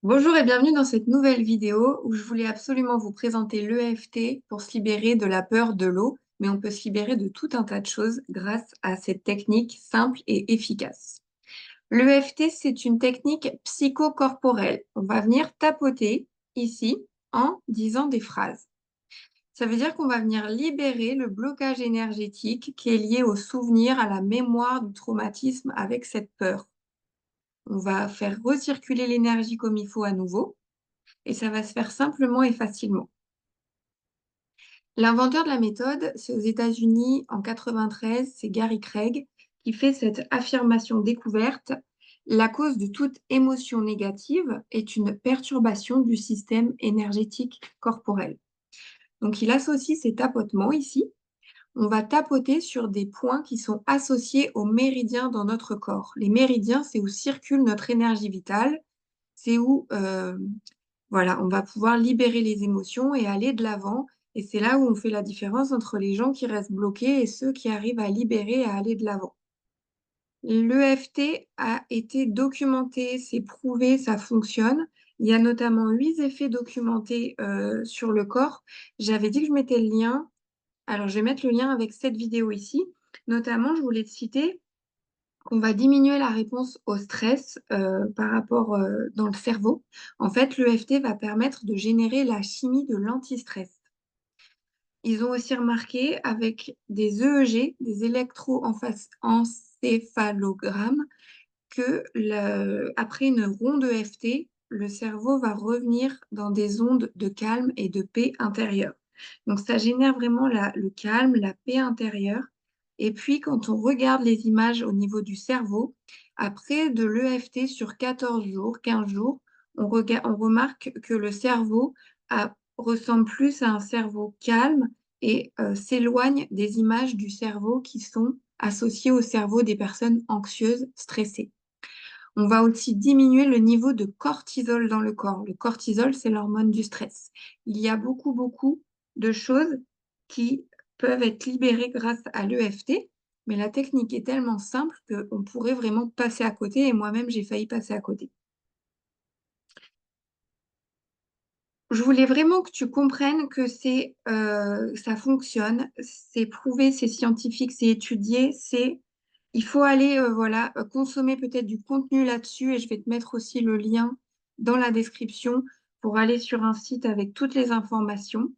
Bonjour et bienvenue dans cette nouvelle vidéo où je voulais absolument vous présenter l'EFT pour se libérer de la peur de l'eau, mais on peut se libérer de tout un tas de choses grâce à cette technique simple et efficace. L'EFT, c'est une technique psychocorporelle. On va venir tapoter ici en disant des phrases. Ça veut dire qu'on va venir libérer le blocage énergétique qui est lié au souvenir, à la mémoire du traumatisme avec cette peur. On va faire recirculer l'énergie comme il faut à nouveau et ça va se faire simplement et facilement. L'inventeur de la méthode, c'est aux États-Unis en 93, c'est Gary Craig qui fait cette affirmation découverte. La cause de toute émotion négative est une perturbation du système énergétique corporel. Donc il associe ces tapotements ici. On va tapoter sur des points qui sont associés aux méridiens dans notre corps. Les méridiens, c'est où circule notre énergie vitale, c'est où voilà, on va pouvoir libérer les émotions et aller de l'avant. Et c'est là où on fait la différence entre les gens qui restent bloqués et ceux qui arrivent à libérer et à aller de l'avant. L'EFT a été documenté, c'est prouvé, ça fonctionne. Il y a notamment 8 effets documentés sur le corps. J'avais dit que je mettais le lien. Alors, je vais mettre le lien avec cette vidéo ici. Notamment, je voulais te citer qu'on va diminuer la réponse au stress par rapport dans le cerveau. En fait, l'EFT va permettre de générer la chimie de l'antistress. Ils ont aussi remarqué avec des EEG, des électroencéphalogrammes, que après une ronde EFT, le cerveau va revenir dans des ondes de calme et de paix intérieure. Donc ça génère vraiment le calme, la paix intérieure. Et puis quand on regarde les images au niveau du cerveau, après de l'EFT sur 14 jours, 15 jours, on remarque que le cerveau ressemble plus à un cerveau calme et s'éloigne des images du cerveau qui sont associées au cerveau des personnes anxieuses, stressées. On va aussi diminuer le niveau de cortisol dans le corps. Le cortisol, c'est l'hormone du stress. Il y a beaucoup, beaucoup de choses qui peuvent être libérées grâce à l'EFT, mais la technique est tellement simple qu'on pourrait vraiment passer à côté, et moi-même, j'ai failli passer à côté. Je voulais vraiment que tu comprennes que ça fonctionne, c'est prouvé, c'est scientifique, c'est étudié, il faut aller voilà, consommer peut-être du contenu là-dessus et je vais te mettre aussi le lien dans la description pour aller sur un site avec toutes les informations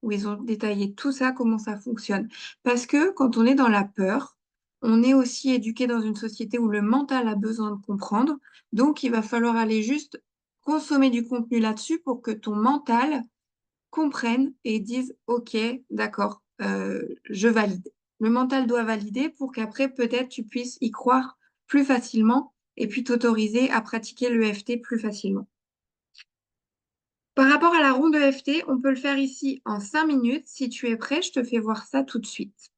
où ils ont détaillé tout ça, comment ça fonctionne. Parce que quand on est dans la peur, on est aussi éduqué dans une société où le mental a besoin de comprendre. Donc, il va falloir aller juste consommer du contenu là-dessus pour que ton mental comprenne et dise, OK, d'accord, je valide. Le mental doit valider pour qu'après, peut-être, tu puisses y croire plus facilement et puis t'autoriser à pratiquer l'EFT plus facilement. Par rapport à la ronde EFT, on peut le faire ici en 5 minutes. Si tu es prêt, je te fais voir ça tout de suite.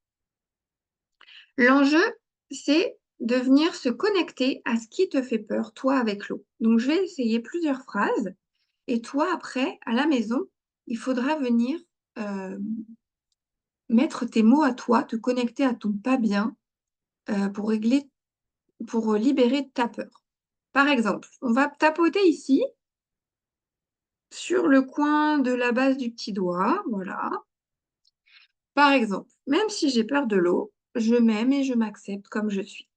L'enjeu, c'est de venir se connecter à ce qui te fait peur, toi, avec l'eau. Donc, je vais essayer plusieurs phrases. Et toi, après, à la maison, il faudra venir euh, mettre tes mots à toi, te connecter à ton pas bien pour libérer ta peur. Par exemple, on va tapoter ici sur le coin de la base du petit doigt. Voilà. Par exemple, même si j'ai peur de l'eau, je m'aime et je m'accepte comme je suis.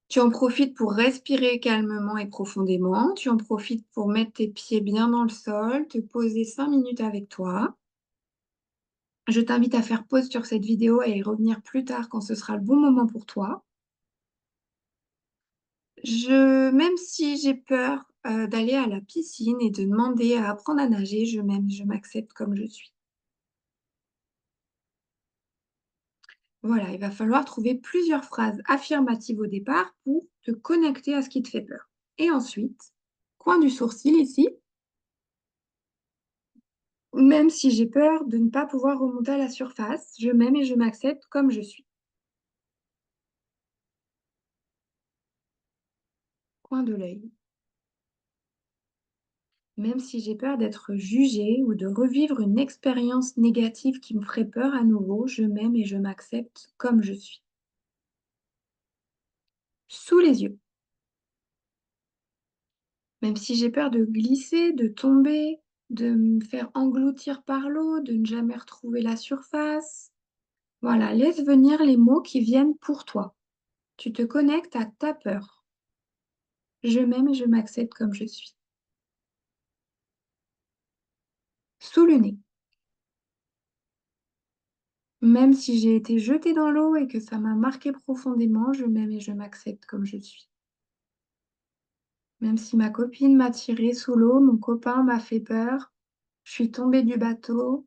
Tu en profites pour respirer calmement et profondément. Tu en profites pour mettre tes pieds bien dans le sol, te poser 5 minutes avec toi. Je t'invite à faire pause sur cette vidéo et y revenir plus tard quand ce sera le bon moment pour toi. Même si j'ai peur d'aller à la piscine et de demander à apprendre à nager, je m'aime, je m'accepte comme je suis. Voilà, il va falloir trouver plusieurs phrases affirmatives au départ pour te connecter à ce qui te fait peur. Et ensuite, coin du sourcil ici, même si j'ai peur de ne pas pouvoir remonter à la surface, je m'aime et je m'accepte comme je suis. Coin de l'œil. Même si j'ai peur d'être jugée ou de revivre une expérience négative qui me ferait peur à nouveau, je m'aime et je m'accepte comme je suis. Sous les yeux. Même si j'ai peur de glisser, de tomber, de me faire engloutir par l'eau, de ne jamais retrouver la surface. Voilà, laisse venir les mots qui viennent pour toi. Tu te connectes à ta peur. Je m'aime et je m'accepte comme je suis. Sous le nez. Même si j'ai été jetée dans l'eau et que ça m'a marqué profondément, je m'aime et je m'accepte comme je suis. Même si ma copine m'a tirée sous l'eau, mon copain m'a fait peur, je suis tombée du bateau,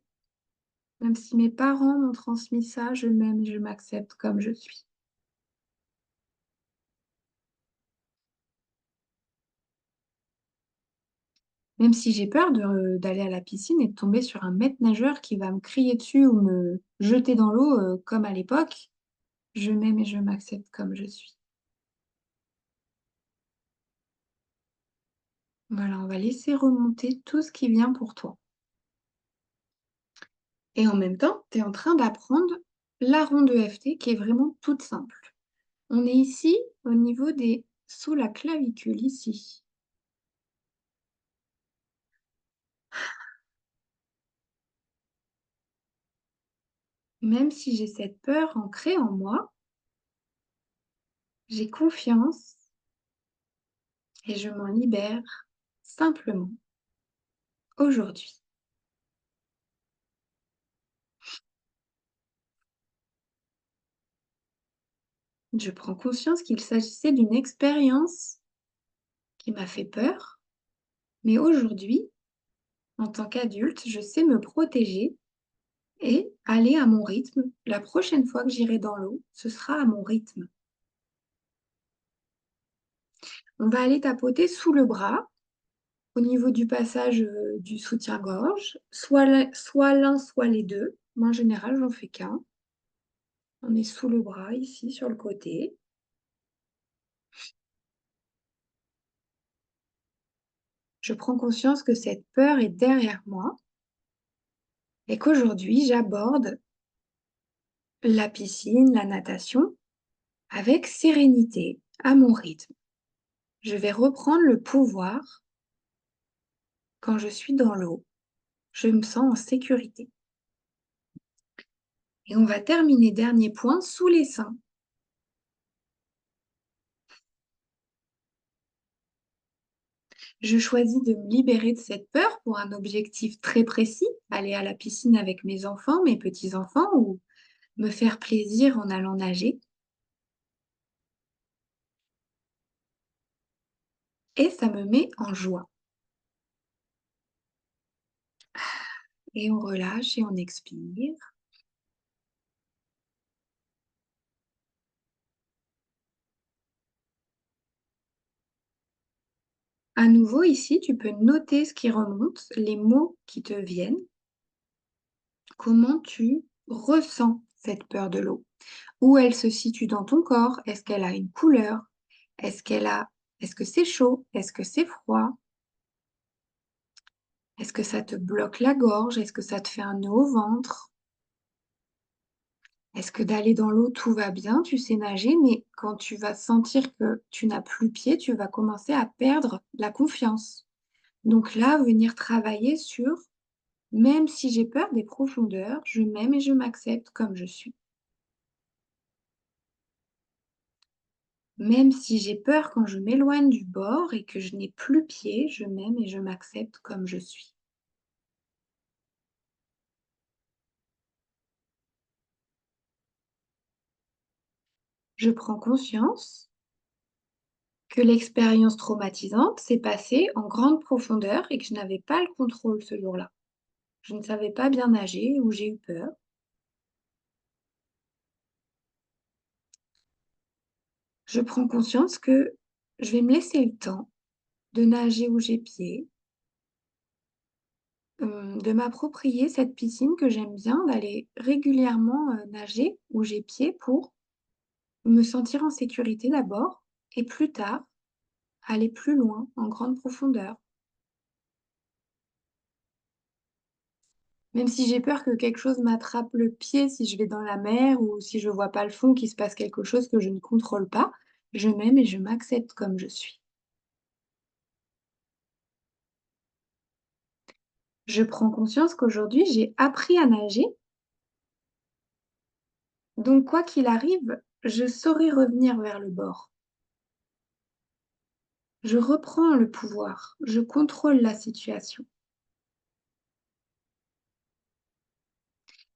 même si mes parents m'ont transmis ça, je m'aime et je m'accepte comme je suis. Même si j'ai peur d'aller à la piscine et de tomber sur un maître nageur qui va me crier dessus ou me jeter dans l'eau, comme à l'époque, je m'aime et je m'accepte comme je suis. Voilà, on va laisser remonter tout ce qui vient pour toi. Et en même temps, tu es en train d'apprendre la ronde EFT qui est vraiment toute simple. On est ici au niveau des sous la clavicule, ici. Même si j'ai cette peur ancrée en moi, j'ai confiance et je m'en libère simplement aujourd'hui. Je prends conscience qu'il s'agissait d'une expérience qui m'a fait peur, mais aujourd'hui, en tant qu'adulte, je sais me protéger et aller à mon rythme. La prochaine fois que j'irai dans l'eau, ce sera à mon rythme. On va aller tapoter sous le bras, au niveau du passage du soutien-gorge, soit l'un, soit les deux. Moi, en général, j'en fais qu'un. On est sous le bras, ici, sur le côté. Je prends conscience que cette peur est derrière moi et qu'aujourd'hui, j'aborde la piscine, la natation, avec sérénité, à mon rythme. Je vais reprendre le pouvoir quand je suis dans l'eau. Je me sens en sécurité. Et on va terminer, dernier point, sous les seins. Je choisis de me libérer de cette peur pour un objectif très précis, aller à la piscine avec mes enfants, mes petits-enfants, ou me faire plaisir en allant nager. Et ça me met en joie. Et on relâche et on expire. À nouveau, ici, tu peux noter ce qui remonte, les mots qui te viennent, comment tu ressens cette peur de l'eau. Où elle se situe dans ton corps? Est-ce qu'elle a une couleur? Est-ce qu'elle a... Est-ce que c'est chaud? Est-ce que c'est froid? Est-ce que ça te bloque la gorge? Est-ce que ça te fait un nœud au ventre? Est-ce que d'aller dans l'eau, tout va bien? Tu sais nager, mais quand tu vas sentir que tu n'as plus pied, tu vas commencer à perdre la confiance. Donc là, venir travailler sur, même si j'ai peur des profondeurs, je m'aime et je m'accepte comme je suis. Même si j'ai peur quand je m'éloigne du bord et que je n'ai plus pied, je m'aime et je m'accepte comme je suis. Je prends conscience que l'expérience traumatisante s'est passée en grande profondeur et que je n'avais pas le contrôle ce jour-là. Je ne savais pas bien nager ou j'ai eu peur. Je prends conscience que je vais me laisser le temps de nager où j'ai pied, de m'approprier cette piscine que j'aime bien, d'aller régulièrement nager où j'ai pied pour me sentir en sécurité d'abord et plus tard aller plus loin, en grande profondeur. Même si j'ai peur que quelque chose m'attrape le pied si je vais dans la mer ou si je vois pas le fond, qu'il se passe quelque chose que je ne contrôle pas, je m'aime et je m'accepte comme je suis. Je prends conscience qu'aujourd'hui, j'ai appris à nager, donc quoi qu'il arrive, je saurai revenir vers le bord. Je reprends le pouvoir, je contrôle la situation.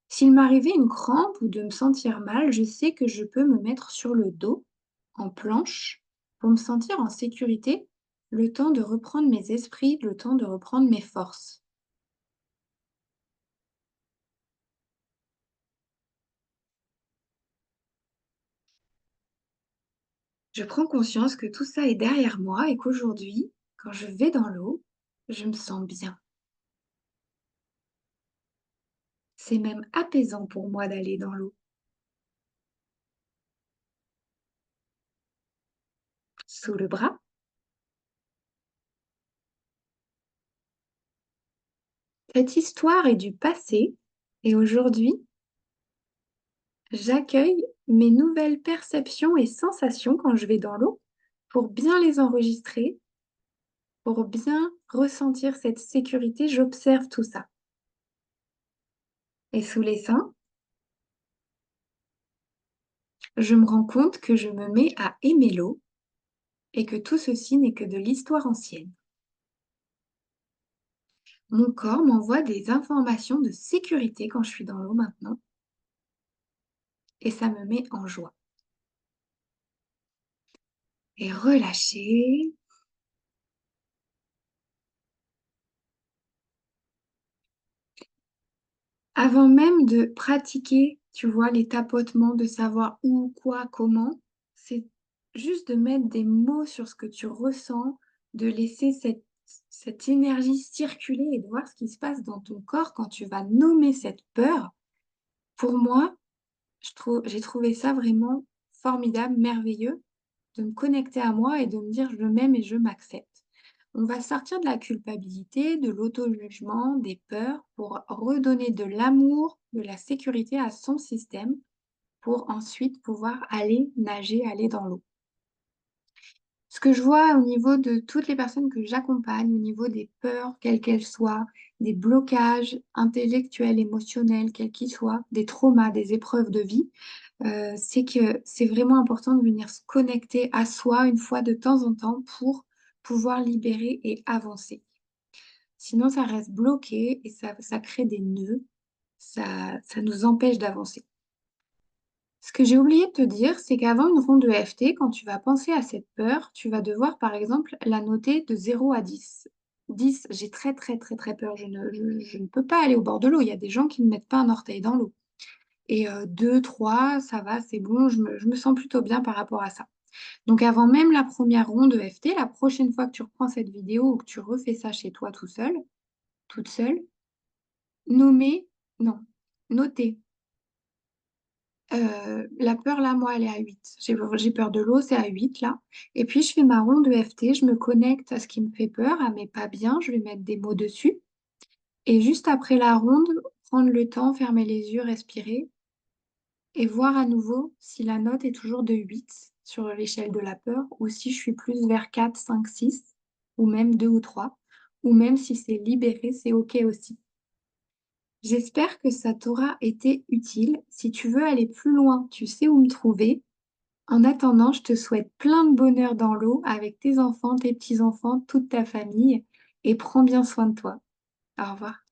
S'il m'arrivait une crampe ou de me sentir mal, je sais que je peux me mettre sur le dos, en planche, pour me sentir en sécurité, le temps de reprendre mes esprits, le temps de reprendre mes forces. Je prends conscience que tout ça est derrière moi et qu'aujourd'hui, quand je vais dans l'eau, je me sens bien. C'est même apaisant pour moi d'aller dans l'eau. Sous le bras, cette histoire est du passé et aujourd'hui, j'accueille mes nouvelles perceptions et sensations quand je vais dans l'eau pour bien les enregistrer, pour bien ressentir cette sécurité. J'observe tout ça. Et sous les seins, je me rends compte que je me mets à aimer l'eau et que tout ceci n'est que de l'histoire ancienne. Mon corps m'envoie des informations de sécurité quand je suis dans l'eau maintenant et ça me met en joie. Et relâcher. Avant même de pratiquer, tu vois, les tapotements, de savoir où, quoi, comment, c'est juste de mettre des mots sur ce que tu ressens, de laisser cette énergie circuler et de voir ce qui se passe dans ton corps quand tu vas nommer cette peur. Pour moi, j'ai trouvé ça vraiment formidable, merveilleux, de me connecter à moi et de me dire je m'aime et je m'accepte. On va sortir de la culpabilité, de l'auto-jugement, des peurs pour redonner de l'amour, de la sécurité à son système pour ensuite pouvoir aller nager, aller dans l'eau. Ce que je vois au niveau de toutes les personnes que j'accompagne, au niveau des peurs, quelles qu'elles soient, des blocages intellectuels, émotionnels, quels qu'ils soient, des traumas, des épreuves de vie, c'est que c'est vraiment important de venir se connecter à soi une fois de temps en temps pour pouvoir libérer et avancer. Sinon, ça reste bloqué et ça crée des nœuds, ça nous empêche d'avancer. Ce que j'ai oublié de te dire, c'est qu'avant une ronde de FT, quand tu vas penser à cette peur, tu vas devoir, par exemple, la noter de 0 à 10. 10, j'ai très très très très peur, je ne peux pas aller au bord de l'eau, il y a des gens qui ne mettent pas un orteil dans l'eau. Et 2, 3, ça va, c'est bon, je me sens plutôt bien par rapport à ça. Donc avant même la première ronde de FT, la prochaine fois que tu reprends cette vidéo ou que tu refais ça chez toi tout seul, toute seule, nommer, non, noter. La peur, là, moi, elle est à 8. J'ai peur de l'eau, c'est à 8 là. Et puis, je fais ma ronde de FT, je me connecte à ce qui me fait peur, à mes pas bien, je vais mettre des mots dessus. Et juste après la ronde, prendre le temps, fermer les yeux, respirer et voir à nouveau si la note est toujours de 8 sur l'échelle de la peur ou si je suis plus vers 4, 5, 6 ou même 2 ou 3 ou même si c'est libéré, c'est OK aussi. J'espère que ça t'aura été utile. Si tu veux aller plus loin, tu sais où me trouver. En attendant, je te souhaite plein de bonheur dans l'eau avec tes enfants, tes petits-enfants, toute ta famille et prends bien soin de toi. Au revoir.